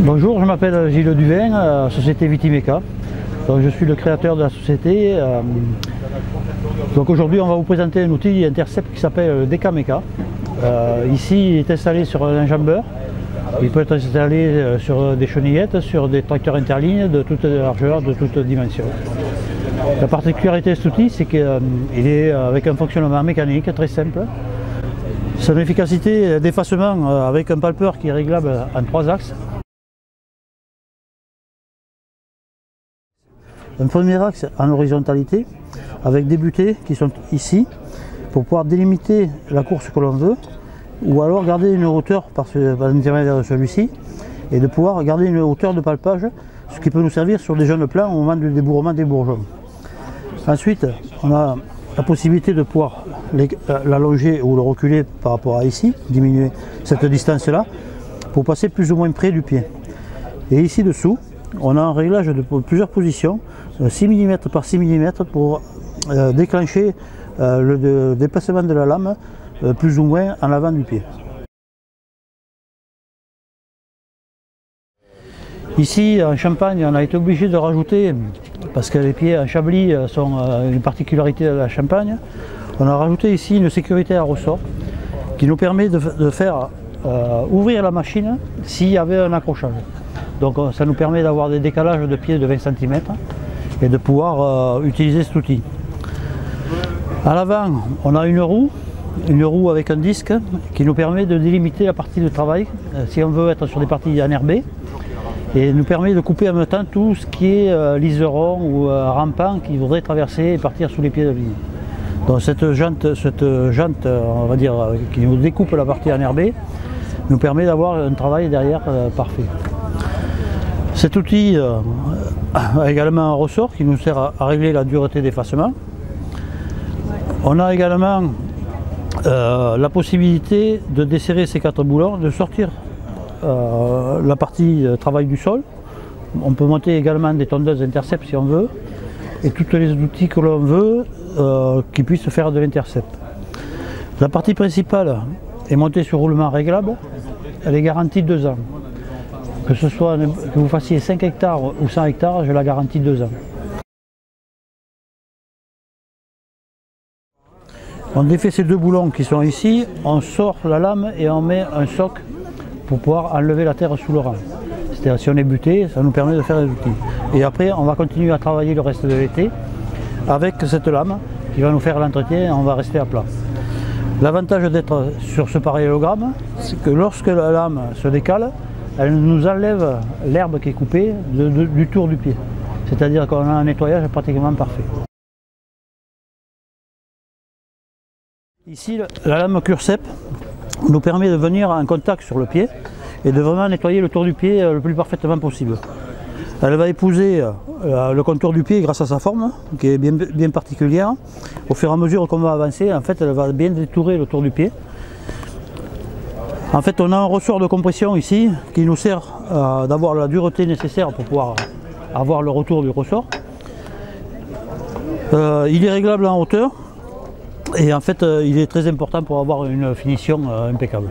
Bonjour, je m'appelle Gilles Duvin, société Vitimeca. Donc, je suis le créateur de la société. Donc aujourd'hui, on va vous présenter un outil Intercept qui s'appelle le Decameca. Ici, il est installé sur un enjambeur. Il peut être installé sur des chenillettes, sur des tracteurs interlignes de toute largeur, de toute dimension. La particularité de cet outil, c'est qu'il est avec un fonctionnement mécanique très simple. Son efficacité d'effacement avec un palpeur qui est réglable en 3 axes. Un premier axe en horizontalité avec des butées qui sont ici pour pouvoir délimiter la course que l'on veut, ou alors garder une hauteur par l'intermédiaire de celui-ci et de pouvoir garder une hauteur de palpage, ce qui peut nous servir sur des jeunes plants au moment du débourrement des bourgeons. Ensuite, on a la possibilité de pouvoir l'allonger ou le reculer par rapport à ici, diminuer cette distance-là, pour passer plus ou moins près du pied. Et ici dessous, on a un réglage de plusieurs positions, 6 mm par 6 mm pour déclencher le déplacement de la lame plus ou moins en avant du pied. Ici en Champagne, on a été obligé de rajouter, parce que les pieds en Chablis sont une particularité de la Champagne, on a rajouté ici une sécurité à ressort qui nous permet de faire ouvrir la machine s'il y avait un accrochage. Donc ça nous permet d'avoir des décalages de pieds de 20 cm et de pouvoir utiliser cet outil. À l'avant, on a une roue avec un disque qui nous permet de délimiter la partie de travail si on veut être sur des parties enherbées, et nous permet de couper en même temps tout ce qui est liseron ou rampant qui voudrait traverser et partir sous les pieds de ligne. Donc cette jante, on va dire, qui nous découpe la partie enherbée, nous permet d'avoir un travail derrière parfait. Cet outil a également un ressort qui nous sert à régler la dureté d'effacement. On a également la possibilité de desserrer ces 4 boulons, de sortir la partie travail du sol. On peut monter également des tondeuses Intercept si on veut, et tous les outils que l'on veut qui puissent faire de l'Intercept. La partie principale est montée sur roulement réglable, elle est garantie 2 ans. Que ce soit que vous fassiez 5 hectares ou 100 hectares, je la garantis 2 ans. On défait ces 2 boulons qui sont ici, on sort la lame et on met un soc pour pouvoir enlever la terre sous le rang. C'est-à-dire si on est buté, ça nous permet de faire des outils. Et après, on va continuer à travailler le reste de l'été avec cette lame qui va nous faire l'entretien et on va rester à plat. L'avantage d'être sur ce parallélogramme, c'est que lorsque la lame se décale, elle nous enlève l'herbe qui est coupée du tour du pied. C'est-à-dire qu'on a un nettoyage pratiquement parfait. Ici, la lame Curcep nous permet de venir en contact sur le pied et de vraiment nettoyer le tour du pied le plus parfaitement possible. Elle va épouser le contour du pied grâce à sa forme, qui est bien particulière. Au fur et à mesure qu'on va avancer, en fait, elle va bien détourer le tour du pied. En fait, on a un ressort de compression ici qui nous sert d'avoir la dureté nécessaire pour pouvoir avoir le retour du ressort. Il est réglable en hauteur et en fait, il est très important pour avoir une finition impeccable.